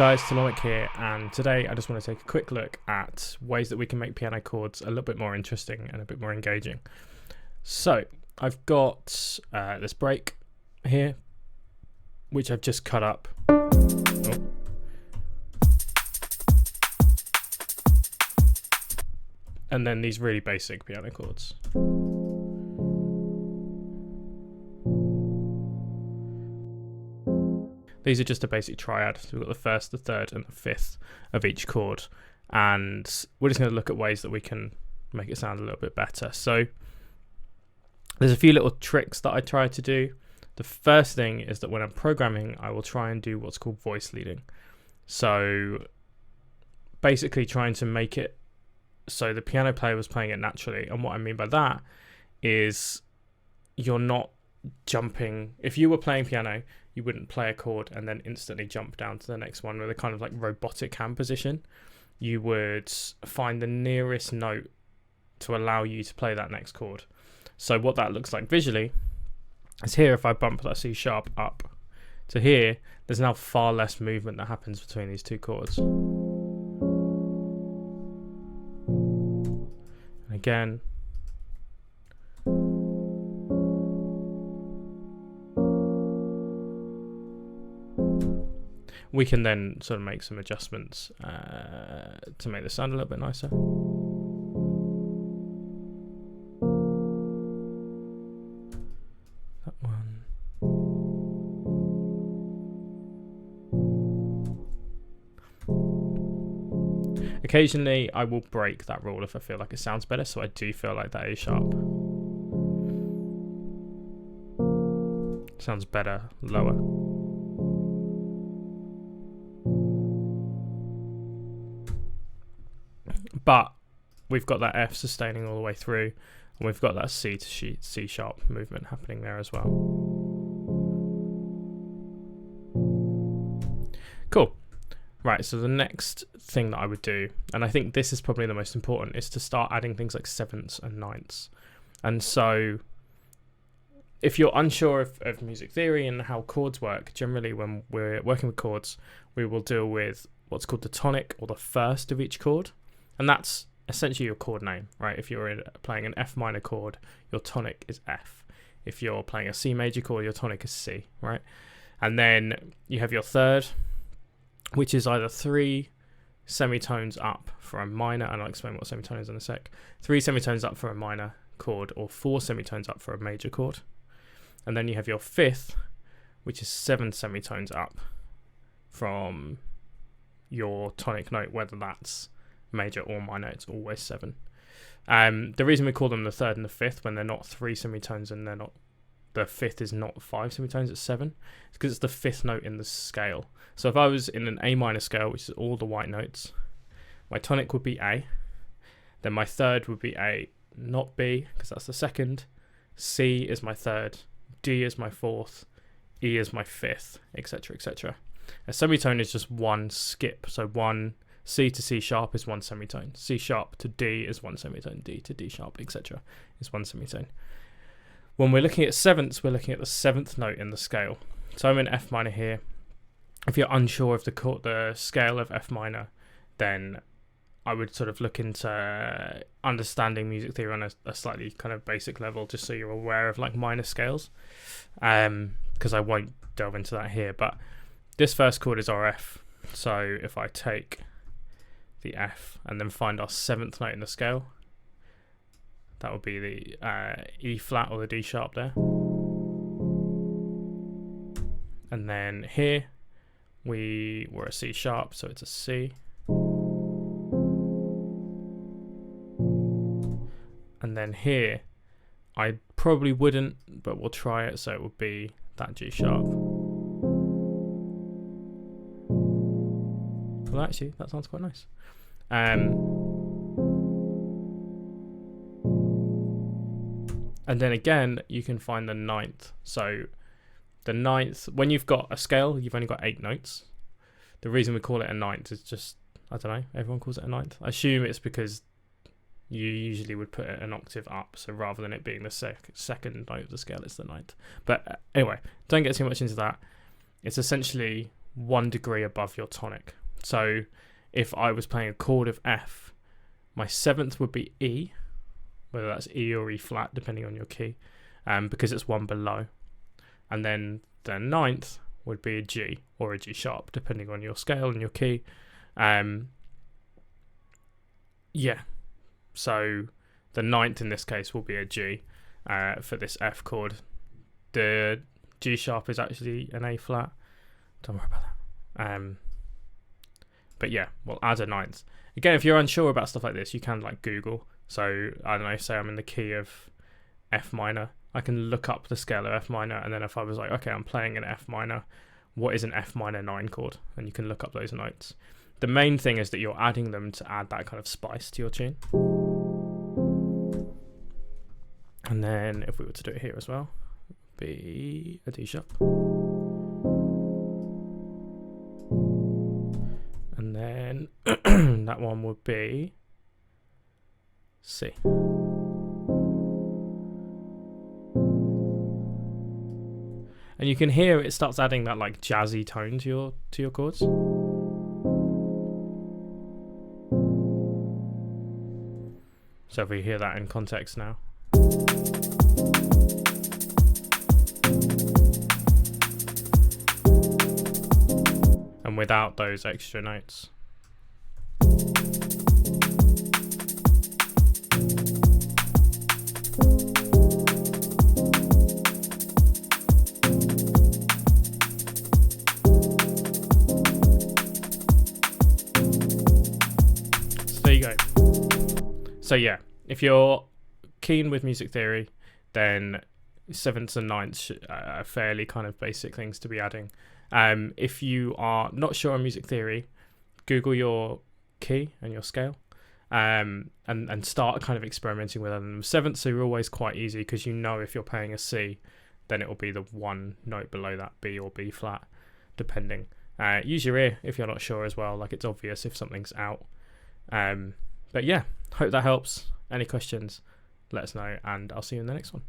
guys, Talomic here, and today I just want to take a quick look at ways that we can make piano chords a little bit more interesting and a bit more engaging. So I've got this break here, which I've just cut up. Oh. And then these really basic piano chords. These are just a basic triad. So we've got the first, the third, and the fifth of each chord. And we're just going to look at ways that we can make it sound a little bit better. So there's a few little tricks that I try to do. The first thing is that when I'm programming, I will try and do what's called voice leading. So basically trying to make it so the piano player was playing it naturally. And what I mean by that is you're not jumping. If you were playing piano, you wouldn't play a chord and then instantly jump down to the next one with a kind of like robotic hand position. You would find the nearest note to allow you to play that next chord. So what that looks like visually is here. If I bump that C sharp up to here, there's now far less movement that happens between these two chords. And again, we can then sort of make some adjustments to make this sound a little bit nicer. That one. Occasionally I will break that rule if I feel like it sounds better, so I do feel like that A sharp sounds better lower. But we've got that F sustaining all the way through, and we've got that C to C sharp movement happening there as well. Cool. Right, so the next thing that I would do, and I think this is probably the most important, is to start adding things like sevenths and ninths. And so if you're unsure of music theory and how chords work, generally when we're working with chords, we will deal with what's called the tonic, or the first of each chord. And that's essentially your chord name, right? If you're playing an F minor chord, your tonic is F. If you're playing a C major chord, your tonic is C, right? And then you have your third, which is either 3 semitones up for a minor, and I'll explain what semitone is in a sec. 3 semitones up for a minor chord, or 4 semitones up for a major chord. And then you have your fifth, which is 7 semitones up from your tonic note, whether that's major or minor, it's always 7. The reason we call them the third and the fifth when they're not 3 semitones and they're not, the fifth is not 5 semitones, it's 7, it's because it's the fifth note in the scale. So if I was in an A minor scale, which is all the white notes, my tonic would be A, then my third would be A, not B, because that's the second, C is my third, D is my fourth, E is my fifth, etc, etc. A semitone is just one skip, so one C to C sharp is one semitone, C sharp to D is one semitone, D to D sharp, etc. is one semitone. When we're looking at sevenths, we're looking at the 7th note in the scale. So I'm in F minor here. If you're unsure of the scale of F minor, then I would sort of look into understanding music theory on a slightly kind of basic level, just so you're aware of like minor scales, because I won't delve into that here. But this first chord is our F, so if I take the F and then find our 7th note in the scale, that would be the E flat or the D sharp there. And then here we were a C sharp, so it's a C. And then here I probably wouldn't, but we'll try it, so it would be that G sharp. Well, actually, that sounds quite nice. And then again, you can find the 9th. So the 9th, when you've got a scale, you've only got 8 notes. The reason we call it a 9th is just, I don't know, everyone calls it a 9th. I assume it's because you usually would put it an octave up, so rather than it being the second note of the scale, it's the 9th. But anyway, don't get too much into that. It's essentially 1 degree above your tonic. So if I was playing a chord of F, my 7th would be E, whether that's E or E flat, depending on your key, because it's 1 below. And then the 9th would be a G or a G sharp, depending on your scale and your key. So the 9th in this case will be a G for this F chord. The G sharp is actually an A flat. Don't worry about that. But yeah, we'll add a 9th. Again, if you're unsure about stuff like this, you can like Google. So I don't know, say I'm in the key of F minor, I can look up the scale of F minor, and then if I was like, okay, I'm playing an F minor, what is an F minor 9 chord? And you can look up those notes. The main thing is that you're adding them to add that kind of spice to your tune. And then if we were to do it here as well, it would be a D sharp. And then that one would be C. And you can hear it starts adding that like jazzy tone to your chords. So if we hear that in context now. And without those extra notes. So yeah, if you're keen with music theory, then 7ths and 9ths are fairly kind of basic things to be adding. If you are not sure on music theory, Google your key and your scale, and start kind of experimenting with them. 7ths are always quite easy because you know if you're playing a C, then it will be the one note below that, B or B flat, depending. Use your ear if you're not sure as well, like it's obvious if something's out. But yeah, hope that helps. Any questions, let us know, and I'll see you in the next one.